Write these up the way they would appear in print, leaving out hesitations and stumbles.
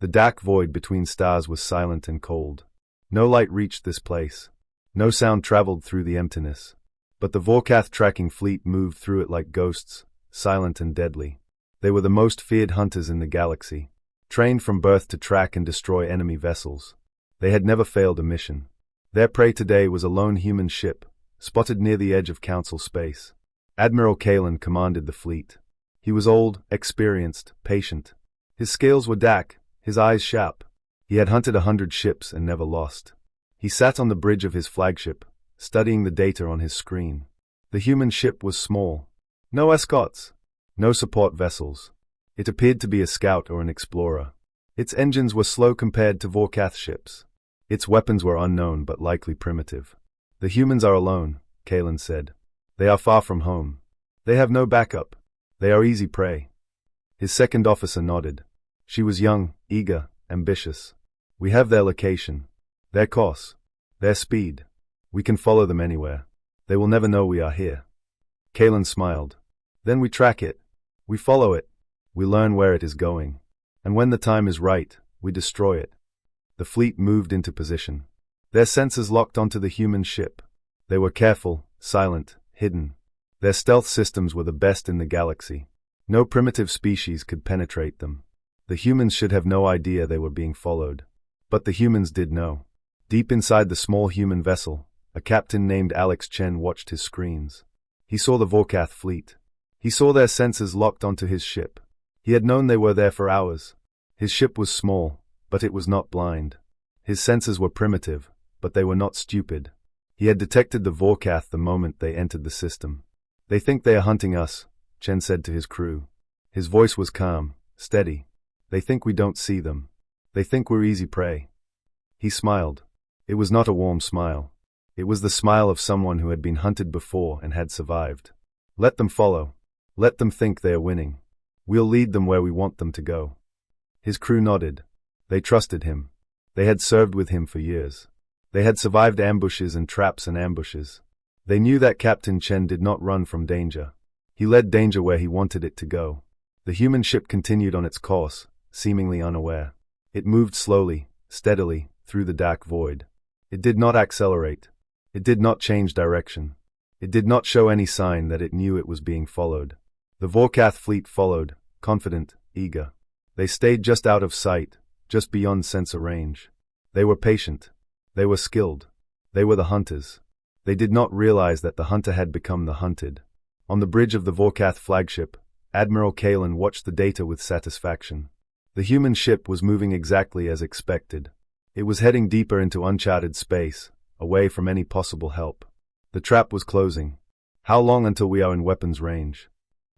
The dark void between stars was silent and cold. No light reached this place. No sound traveled through the emptiness. But the Vorkath tracking fleet moved through it like ghosts, silent and deadly. They were the most feared hunters in the galaxy, trained from birth to track and destroy enemy vessels. They had never failed a mission. Their prey today was a lone human ship, spotted near the edge of Council space. Admiral Kalen commanded the fleet. He was old, experienced, patient. His scales were dark, his eyes sharp. He had hunted 100 ships and never lost. He sat on the bridge of his flagship, studying the data on his screen. The human ship was small. No escorts. No support vessels. It appeared to be a scout or an explorer. Its engines were slow compared to Vorkath ships. Its weapons were unknown but likely primitive. The humans are alone, Kalen said. They are far from home. They have no backup. They are easy prey. His second officer nodded. She was young, eager, ambitious. We have their location, their course, their speed. We can follow them anywhere. They will never know we are here. Kalen smiled. Then we track it. We follow it. We learn where it is going. And when the time is right, we destroy it. The fleet moved into position. Their sensors locked onto the human ship. They were careful, silent, hidden. Their stealth systems were the best in the galaxy. No primitive species could penetrate them. The humans should have no idea they were being followed. But the humans did know. Deep inside the small human vessel, a captain named Alex Chen watched his screens. He saw the Vorkath fleet. He saw their sensors locked onto his ship. He had known they were there for hours. His ship was small, but it was not blind. His sensors were primitive, but they were not stupid. He had detected the Vorkath the moment they entered the system. They think they are hunting us, Chen said to his crew. His voice was calm, steady. They think we don't see them. They think we're easy prey. He smiled. It was not a warm smile. It was the smile of someone who had been hunted before and had survived. Let them follow. Let them think they are winning. We'll lead them where we want them to go. His crew nodded. They trusted him. They had served with him for years. They had survived ambushes and traps and ambushes. They knew that Captain Chen did not run from danger. He led danger where he wanted it to go. The human ship continued on its course, seemingly unaware. It moved slowly, steadily, through the dark void. It did not accelerate. It did not change direction. It did not show any sign that it knew it was being followed. The Vorkath fleet followed, confident, eager. They stayed just out of sight, just beyond sensor range. They were patient. They were skilled. They were the hunters. They did not realize that the hunter had become the hunted. On the bridge of the Vorkath flagship, Admiral Kalen watched the data with satisfaction. The human ship was moving exactly as expected. It was heading deeper into uncharted space, away from any possible help. The trap was closing. How long until we are in weapons range?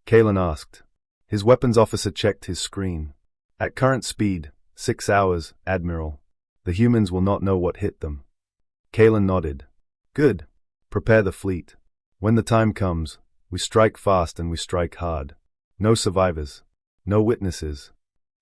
Kalen asked. His weapons officer checked his screen. At current speed, 6 hours, Admiral. The humans will not know what hit them. Kalen nodded. Good. Prepare the fleet. When the time comes, we strike fast and we strike hard. No survivors. No witnesses.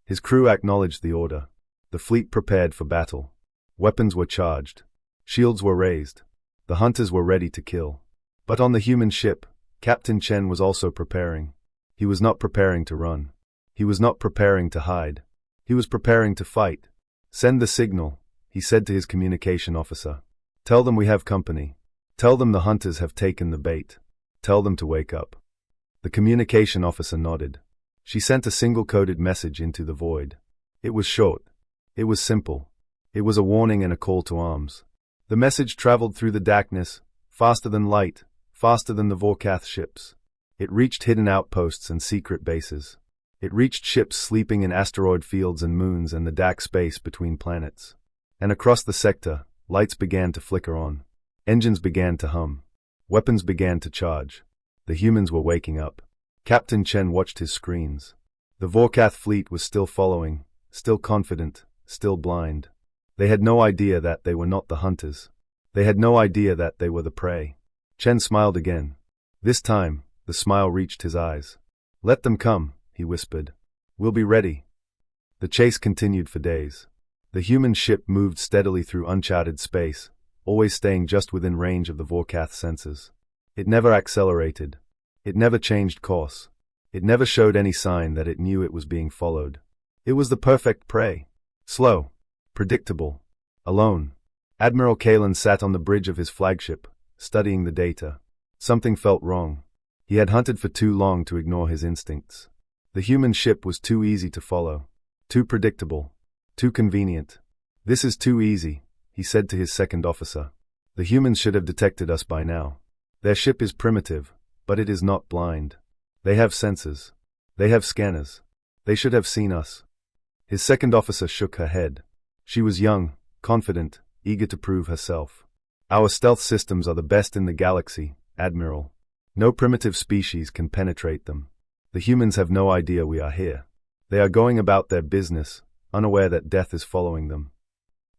His crew acknowledged the order. The fleet prepared for battle. Weapons were charged. Shields were raised. The hunters were ready to kill. But on the human ship, Captain Chen was also preparing. He was not preparing to run. He was not preparing to hide. He was preparing to fight. Send the signal, he said to his communication officer. Tell them we have company. Tell them the hunters have taken the bait. Tell them to wake up. The communication officer nodded. She sent a single coded message into the void. It was short. It was simple. It was a warning and a call to arms. The message traveled through the darkness, faster than light, faster than the Vorkath ships. It reached hidden outposts and secret bases. It reached ships sleeping in asteroid fields and moons and the dark space between planets. And across the sector, lights began to flicker on. Engines began to hum. Weapons began to charge. The humans were waking up. Captain Chen watched his screens. The Vorkath fleet was still following, still confident, still blind. They had no idea that they were not the hunters. They had no idea that they were the prey. Chen smiled again. This time, the smile reached his eyes. Let them come, he whispered. We'll be ready. The chase continued for days. The human ship moved steadily through uncharted space, always staying just within range of the Vorkath sensors. It never accelerated. It never changed course. It never showed any sign that it knew it was being followed. It was the perfect prey. Slow. Predictable. Alone. Admiral Kalen sat on the bridge of his flagship, studying the data. Something felt wrong. He had hunted for too long to ignore his instincts. The human ship was too easy to follow. Too predictable. Too convenient. "This is too easy," he said to his second officer. "The humans should have detected us by now. Their ship is primitive, but it is not blind. They have sensors. They have scanners. They should have seen us." His second officer shook her head. She was young, confident, eager to prove herself. "Our stealth systems are the best in the galaxy, Admiral. No primitive species can penetrate them. The humans have no idea we are here. They are going about their business, unaware that death is following them."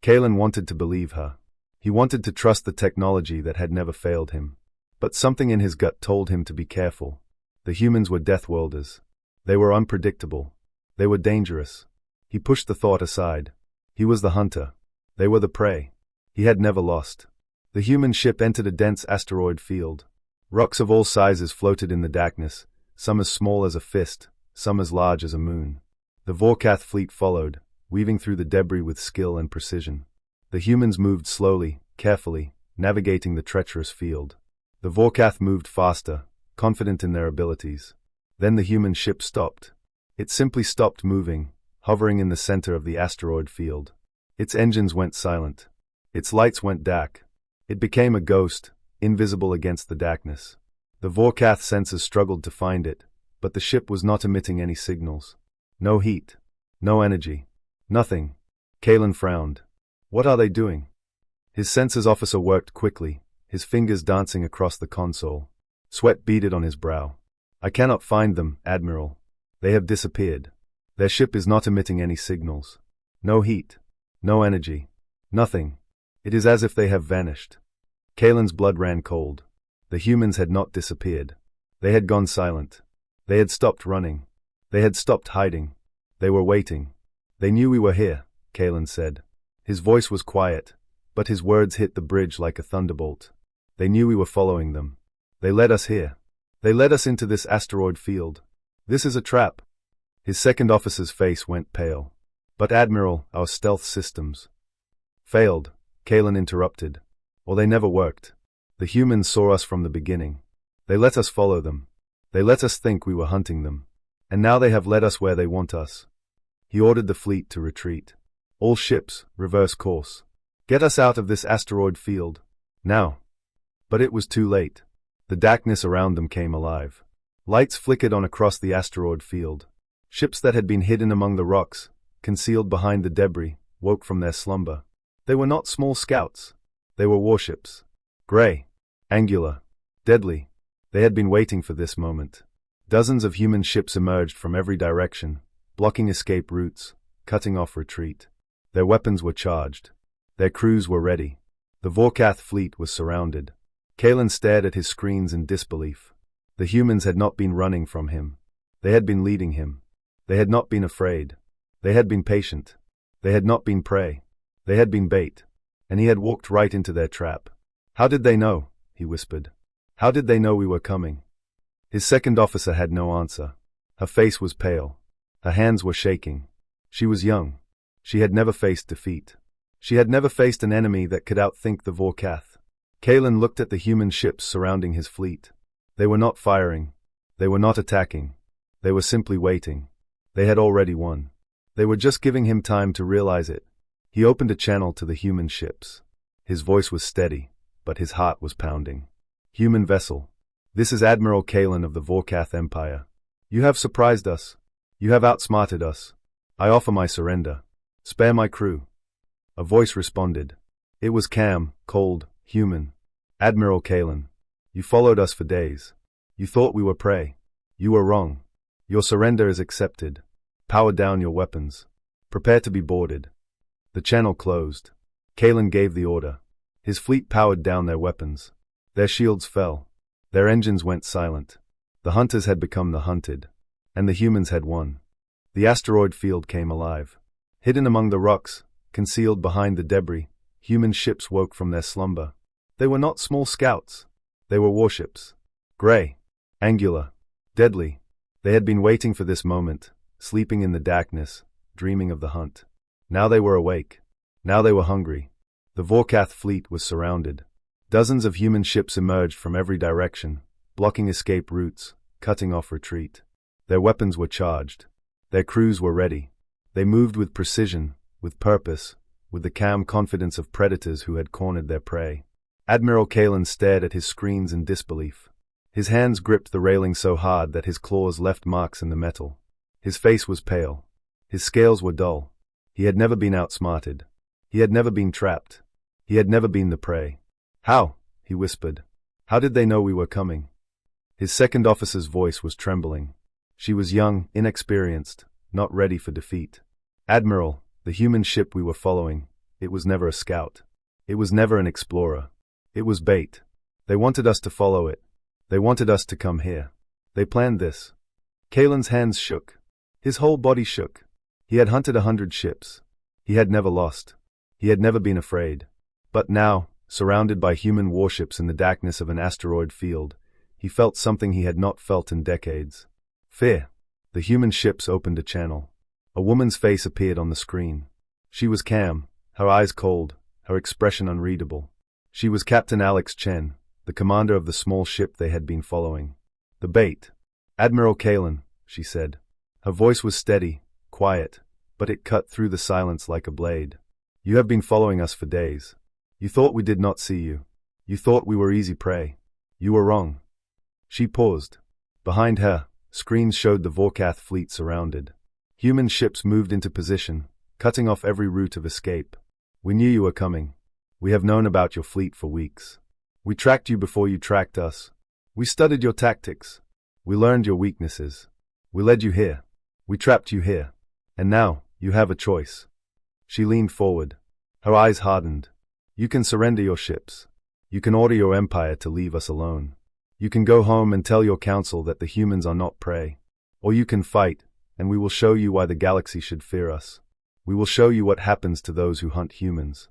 Kalen wanted to believe her. He wanted to trust the technology that had never failed him. But something in his gut told him to be careful. The humans were death worlders. They were unpredictable. They were dangerous. He pushed the thought aside. He was the hunter. They were the prey. He had never lost. The human ship entered a dense asteroid field. Rocks of all sizes floated in the darkness, some as small as a fist, some as large as a moon. The Vorkath fleet followed, weaving through the debris with skill and precision. The humans moved slowly, carefully, navigating the treacherous field. The Vorkath moved faster, confident in their abilities. Then the human ship stopped. It simply stopped moving, hovering in the center of the asteroid field. Its engines went silent. Its lights went dark. It became a ghost, invisible against the darkness. The Vorkath sensors struggled to find it, but the ship was not emitting any signals. No heat. No energy. Nothing. Kalen frowned. What are they doing? His sensors officer worked quickly, his fingers dancing across the console. Sweat beaded on his brow. "I cannot find them, Admiral. They have disappeared. Their ship is not emitting any signals. No heat. No energy. Nothing. It is as if they have vanished." Kalen's blood ran cold. The humans had not disappeared. They had gone silent. They had stopped running. They had stopped hiding. They were waiting. "They knew we were here," Kalen said. His voice was quiet, but his words hit the bridge like a thunderbolt. "They knew we were following them. They led us here. They led us into this asteroid field. This is a trap." His second officer's face went pale. "But Admiral, our stealth systems." "Failed," Kalen interrupted. "Or they never worked. The humans saw us from the beginning. They let us follow them. They let us think we were hunting them. And now they have led us where they want us." He ordered the fleet to retreat. "All ships, reverse course. Get us out of this asteroid field. Now." But it was too late. The darkness around them came alive. Lights flickered on across the asteroid field. Ships that had been hidden among the rocks, concealed behind the debris, woke from their slumber. They were not small scouts. They were warships. Gray. Angular. Deadly. They had been waiting for this moment. Dozens of human ships emerged from every direction, blocking escape routes, cutting off retreat. Their weapons were charged. Their crews were ready. The Vorkath fleet was surrounded. Kalen stared at his screens in disbelief. The humans had not been running from him. They had been leading him. They had not been afraid. They had been patient. They had not been prey. They had been bait. And he had walked right into their trap. "How did they know?" he whispered. "How did they know we were coming?" His second officer had no answer. Her face was pale. Her hands were shaking. She was young. She had never faced defeat. She had never faced an enemy that could outthink the Vorkath. Kalen looked at the human ships surrounding his fleet. They were not firing. They were not attacking. They were simply waiting. They had already won. They were just giving him time to realize it. He opened a channel to the human ships. His voice was steady, but his heart was pounding. "Human vessel. This is Admiral Kalen of the Vorkath Empire. You have surprised us. You have outsmarted us. I offer my surrender. Spare my crew." A voice responded. It was calm, cold, human. "Admiral Kalen. You followed us for days. You thought we were prey. You were wrong. Your surrender is accepted. Power down your weapons. Prepare to be boarded." The channel closed. Kalen gave the order. His fleet powered down their weapons. Their shields fell. Their engines went silent. The hunters had become the hunted. And the humans had won. The asteroid field came alive. Hidden among the rocks, concealed behind the debris, human ships woke from their slumber. They were not small scouts. They were warships. Gray. Angular. Deadly. They had been waiting for this moment, sleeping in the darkness, dreaming of the hunt. Now they were awake. Now they were hungry. The Vorkath fleet was surrounded. Dozens of human ships emerged from every direction, blocking escape routes, cutting off retreat. Their weapons were charged. Their crews were ready. They moved with precision, with purpose, with the calm confidence of predators who had cornered their prey. Admiral Kalen stared at his screens in disbelief. His hands gripped the railing so hard that his claws left marks in the metal. His face was pale. His scales were dull. He had never been outsmarted. He had never been trapped. He had never been the prey. "How?" he whispered. "How did they know we were coming?" His second officer's voice was trembling. She was young, inexperienced, not ready for defeat. "Admiral, the human ship we were following, it was never a scout. It was never an explorer. It was bait. They wanted us to follow it. They wanted us to come here. They planned this." Kalen's hands shook. His whole body shook. He had hunted 100 ships. He had never lost. He had never been afraid. But now, surrounded by human warships in the darkness of an asteroid field, he felt something he had not felt in decades. Fear. The human ships opened a channel. A woman's face appeared on the screen. She was calm, her eyes cold, her expression unreadable. She was Captain Alex Chen, the commander of the small ship they had been following. "The bait. Admiral Kalen," she said. Her voice was steady, quiet, but it cut through the silence like a blade. "You have been following us for days. You thought we did not see you. You thought we were easy prey. You were wrong." She paused. Behind her, screens showed the Vorkath fleet surrounded. Human ships moved into position, cutting off every route of escape. "We knew you were coming. We have known about your fleet for weeks. We tracked you before you tracked us. We studied your tactics. We learned your weaknesses. We led you here. We trapped you here. And now, you have a choice." She leaned forward. Her eyes hardened. "You can surrender your ships. You can order your empire to leave us alone. You can go home and tell your council that the humans are not prey. Or you can fight, and we will show you why the galaxy should fear us. We will show you what happens to those who hunt humans."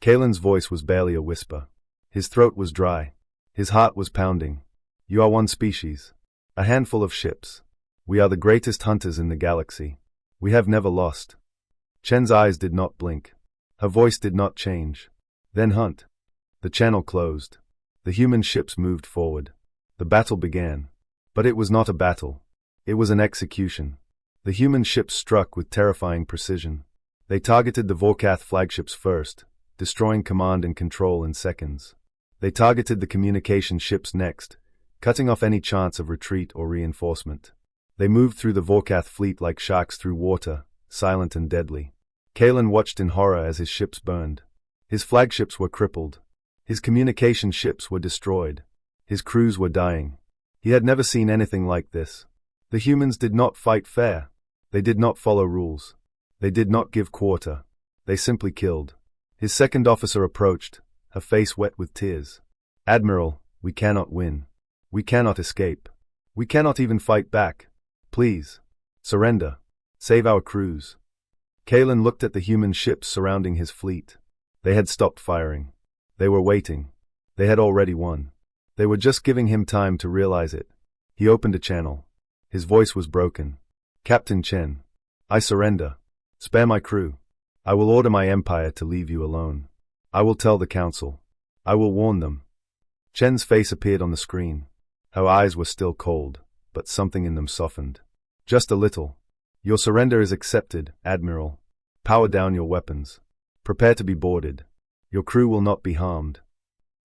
Kalen's voice was barely a whisper. His throat was dry. His heart was pounding. "You are one species. A handful of ships. We are the greatest hunters in the galaxy. We have never lost." Chen's eyes did not blink. Her voice did not change. "Then hunt." The channel closed. The human ships moved forward. The battle began. But it was not a battle. It was an execution. The human ships struck with terrifying precision. They targeted the Vorkath flagships first, destroying command and control in seconds. They targeted the communication ships next, cutting off any chance of retreat or reinforcement. They moved through the Vorkath fleet like sharks through water, silent and deadly. Kalen watched in horror as his ships burned. His flagships were crippled. His communication ships were destroyed. His crews were dying. He had never seen anything like this. The humans did not fight fair. They did not follow rules. They did not give quarter. They simply killed. His second officer approached, her face wet with tears. "Admiral, we cannot win. We cannot escape. We cannot even fight back. Please. Surrender. Save our crews." Kalen looked at the human ships surrounding his fleet. They had stopped firing. They were waiting. They had already won. They were just giving him time to realize it. He opened a channel. His voice was broken. "Captain Chen, I surrender. Spare my crew. I will order my empire to leave you alone. I will tell the council. I will warn them." Chen's face appeared on the screen. Her eyes were still cold, but something in them softened. "Just a little. Your surrender is accepted, Admiral. Power down your weapons. Prepare to be boarded. Your crew will not be harmed."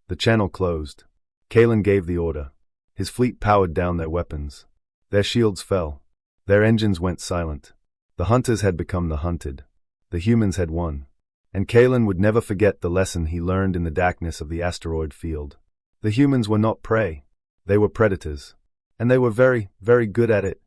The channel closed. Kalen gave the order. His fleet powered down their weapons. Their shields fell. Their engines went silent. The hunters had become the hunted. The humans had won. And Kalen would never forget the lesson he learned in the darkness of the asteroid field. The humans were not prey. They were predators. And they were very, very good at it.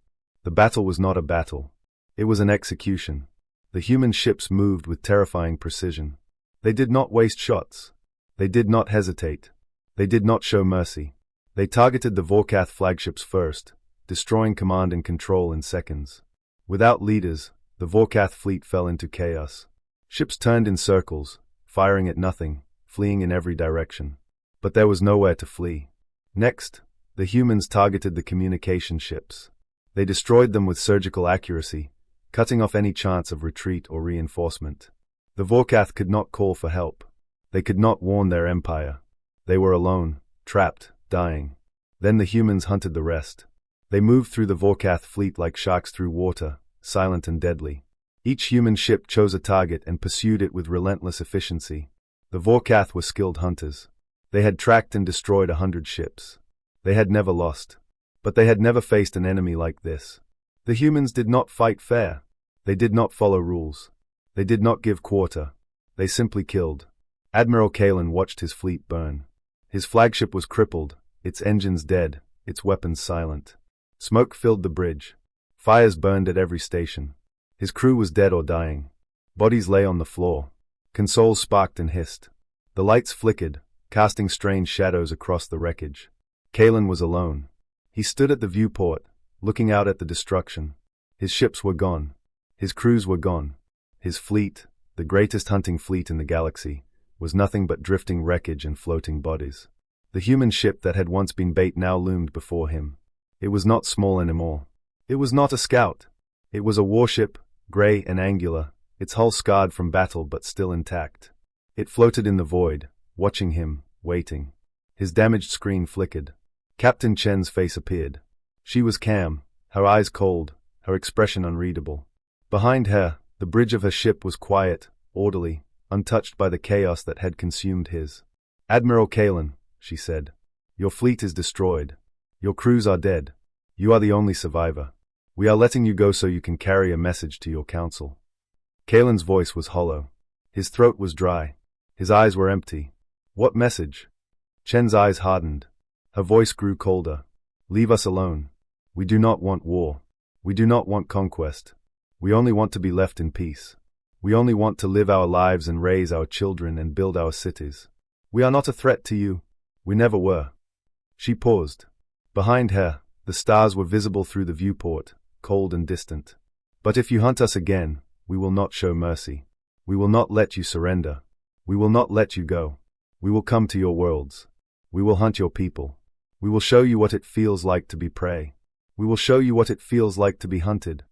The battle was not a battle. It was an execution. The human ships moved with terrifying precision. They did not waste shots. They did not hesitate. They did not show mercy. They targeted the Vorkath flagships first, destroying command and control in seconds. Without leaders, the Vorkath fleet fell into chaos. Ships turned in circles, firing at nothing, fleeing in every direction. But there was nowhere to flee. Next, the humans targeted the communication ships. They destroyed them with surgical accuracy, cutting off any chance of retreat or reinforcement. The Vorkath could not call for help. They could not warn their empire. They were alone, trapped, dying. Then the humans hunted the rest. They moved through the Vorkath fleet like sharks through water, silent and deadly. Each human ship chose a target and pursued it with relentless efficiency. The Vorkath were skilled hunters. They had tracked and destroyed 100 ships. They had never lost. But they had never faced an enemy like this. The humans did not fight fair. They did not follow rules. They did not give quarter. They simply killed. Admiral Kalen watched his fleet burn. His flagship was crippled, its engines dead, its weapons silent. Smoke filled the bridge. Fires burned at every station. His crew was dead or dying. Bodies lay on the floor. Consoles sparked and hissed. The lights flickered, casting strange shadows across the wreckage. Kalen was alone. He stood at the viewport, looking out at the destruction. His ships were gone. His crews were gone. His fleet, the greatest hunting fleet in the galaxy, was nothing but drifting wreckage and floating bodies. The human ship that had once been bait now loomed before him. It was not small anymore. It was not a scout. It was a warship, gray and angular, its hull scarred from battle but still intact. It floated in the void, watching him, waiting. His damaged screen flickered. Captain Chen's face appeared. She was calm, her eyes cold, her expression unreadable. Behind her, the bridge of her ship was quiet, orderly, untouched by the chaos that had consumed his. "Admiral Kalen," she said, "your fleet is destroyed. Your crews are dead. You are the only survivor. We are letting you go so you can carry a message to your council." Kalen's voice was hollow. His throat was dry. His eyes were empty. What message? Chen's eyes hardened. Her voice grew colder. "Leave us alone. We do not want war. We do not want conquest. We only want to be left in peace. We only want to live our lives and raise our children and build our cities. We are not a threat to you. We never were." She paused. Behind her, the stars were visible through the viewport, cold and distant. "But if you hunt us again, we will not show mercy. We will not let you surrender. We will not let you go. We will come to your worlds. We will hunt your people. We will show you what it feels like to be prey. We will show you what it feels like to be hunted."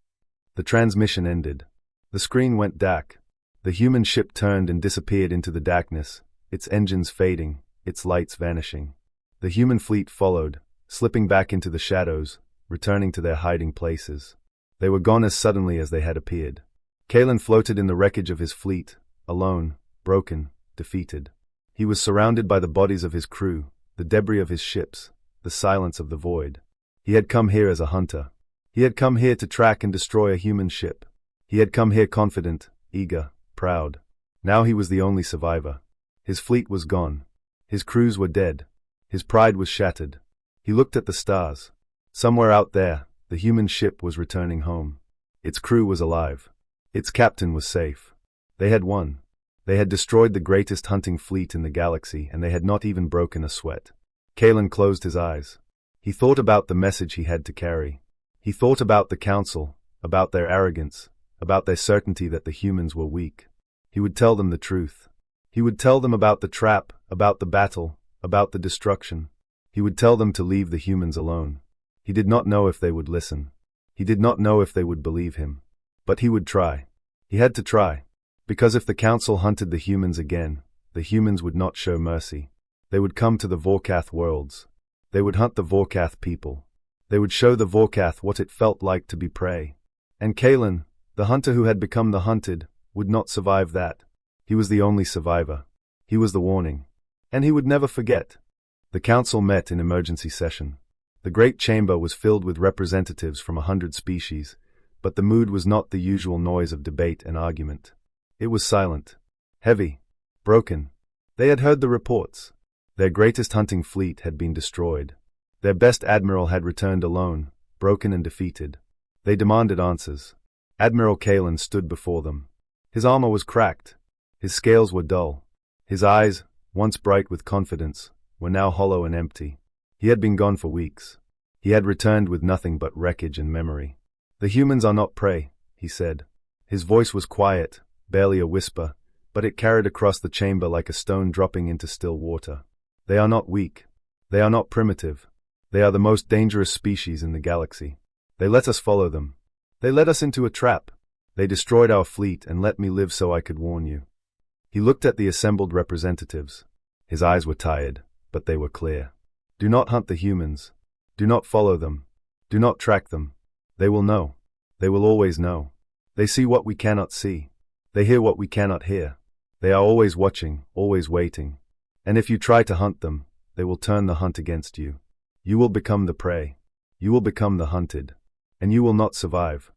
The transmission ended. The screen went dark. The human ship turned and disappeared into the darkness, its engines fading, its lights vanishing. The human fleet followed, slipping back into the shadows, returning to their hiding places. They were gone as suddenly as they had appeared. Kalen floated in the wreckage of his fleet, alone, broken, defeated. He was surrounded by the bodies of his crew, the debris of his ships, the silence of the void. He had come here as a hunter. He had come here to track and destroy a human ship. He had come here confident, eager, proud. Now he was the only survivor. His fleet was gone. His crews were dead. His pride was shattered. He looked at the stars. Somewhere out there, the human ship was returning home. Its crew was alive. Its captain was safe. They had won. They had destroyed the greatest hunting fleet in the galaxy, and they had not even broken a sweat. Kalen closed his eyes. He thought about the message he had to carry. He thought about the council, about their arrogance, about their certainty that the humans were weak. He would tell them the truth. He would tell them about the trap, about the battle, about the destruction. He would tell them to leave the humans alone. He did not know if they would listen. He did not know if they would believe him. But he would try. He had to try. Because if the council hunted the humans again, the humans would not show mercy. They would come to the Vorkath worlds. They would hunt the Vorkath people. They would show the Vorkath what it felt like to be prey. And Kalen, the hunter who had become the hunted, would not survive that. He was the only survivor. He was the warning. And he would never forget. The council met in emergency session. The great chamber was filled with representatives from 100 species, but the mood was not the usual noise of debate and argument. It was silent, heavy, broken. They had heard the reports. Their greatest hunting fleet had been destroyed. Their best admiral had returned alone, broken and defeated. They demanded answers. Admiral Kalen stood before them. His armor was cracked. His scales were dull. His eyes, once bright with confidence, were now hollow and empty. He had been gone for weeks. He had returned with nothing but wreckage and memory. "The humans are not prey," he said. His voice was quiet, barely a whisper, but it carried across the chamber like a stone dropping into still water. "They are not weak. They are not primitive. They are the most dangerous species in the galaxy. They let us follow them. They led us into a trap. They destroyed our fleet and let me live so I could warn you. He looked at the assembled representatives. His eyes were tired, but they were clear. Do not hunt the humans. Do not follow them. Do not track them. They will know. They will always know. They see what we cannot see. They hear what we cannot hear. They are always watching, always waiting. And if you try to hunt them, they will turn the hunt against you. You will become the prey. You will become the hunted. And you will not survive.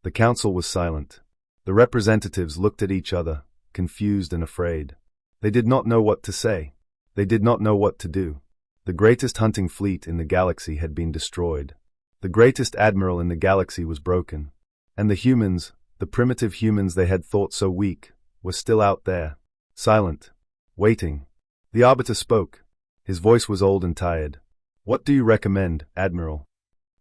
The council was silent. The representatives looked at each other, confused and afraid. They did not know what to say. They did not know what to do. The greatest hunting fleet in the galaxy had been destroyed. The greatest admiral in the galaxy was broken. And the humans, the primitive humans they had thought so weak, were still out there, silent, waiting. The arbiter spoke. His voice was old and tired. What do you recommend, Admiral?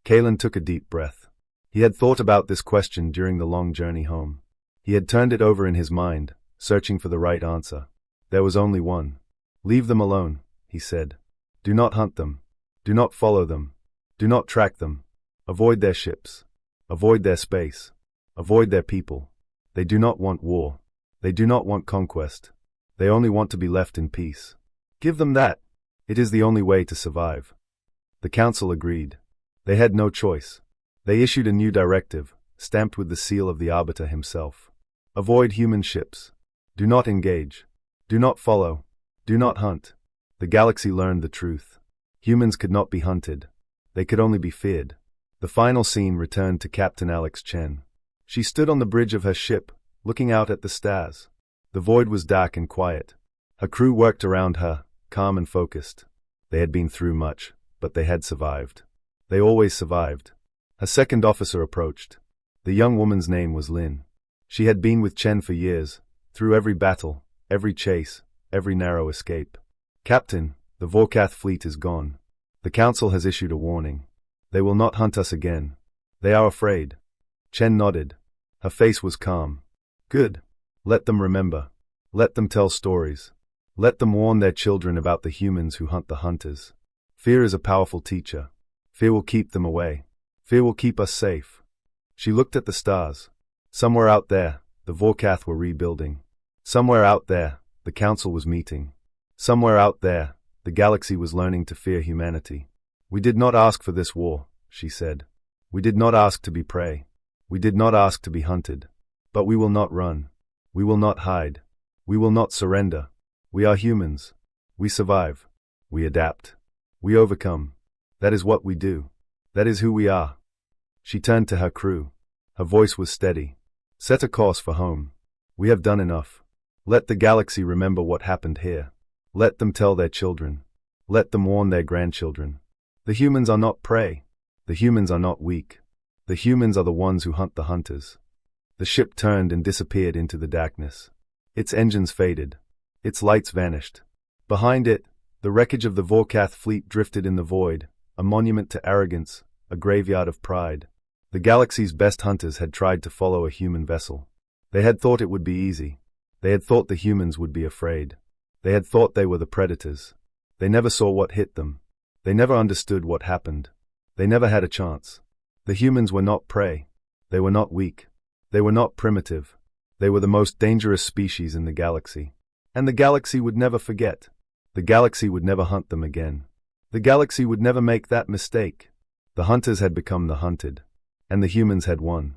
Kalen took a deep breath. He had thought about this question during the long journey home. He had turned it over in his mind, searching for the right answer. There was only one. Leave them alone, he said. Do not hunt them. Do not follow them. Do not track them. Avoid their ships. Avoid their space. Avoid their people. They do not want war. They do not want conquest. They only want to be left in peace. Give them that. It is the only way to survive. The council agreed. They had no choice. They issued a new directive, stamped with the seal of the arbiter himself. Avoid human ships. Do not engage. Do not follow. Do not hunt. The galaxy learned the truth. Humans could not be hunted. They could only be feared. The final scene returned to Captain Alex Chen. She stood on the bridge of her ship, looking out at the stars. The void was dark and quiet. Her crew worked around her, calm and focused. They had been through much, but they had survived. They always survived. A second officer approached. The young woman's name was Lin. She had been with Chen for years, through every battle, every chase, every narrow escape. Captain, the Vorkath fleet is gone. The council has issued a warning. They will not hunt us again. They are afraid. Chen nodded. Her face was calm. Good. Let them remember. Let them tell stories. Let them warn their children about the humans who hunt the hunters. Fear is a powerful teacher. Fear will keep them away. Fear will keep us safe. She looked at the stars. Somewhere out there, the Vorkath were rebuilding. Somewhere out there, the council was meeting. Somewhere out there, the galaxy was learning to fear humanity. We did not ask for this war, she said. We did not ask to be prey. We did not ask to be hunted. But we will not run. We will not hide. We will not surrender. We are humans. We survive. We adapt. We overcome. That is what we do. That is who we are. She turned to her crew. Her voice was steady. Set a course for home. We have done enough. Let the galaxy remember what happened here. Let them tell their children. Let them warn their grandchildren. The humans are not prey. The humans are not weak. The humans are the ones who hunt the hunters. The ship turned and disappeared into the darkness. Its engines faded. Its lights vanished. Behind it, the wreckage of the Vorkath fleet drifted in the void, a monument to arrogance, a graveyard of pride. The galaxy's best hunters had tried to follow a human vessel. They had thought it would be easy. They had thought the humans would be afraid. They had thought they were the predators. They never saw what hit them. They never understood what happened. They never had a chance. The humans were not prey. They were not weak. They were not primitive. They were the most dangerous species in the galaxy. And the galaxy would never forget. The galaxy would never hunt them again. The galaxy would never make that mistake. The hunters had become the hunted. And the humans had won.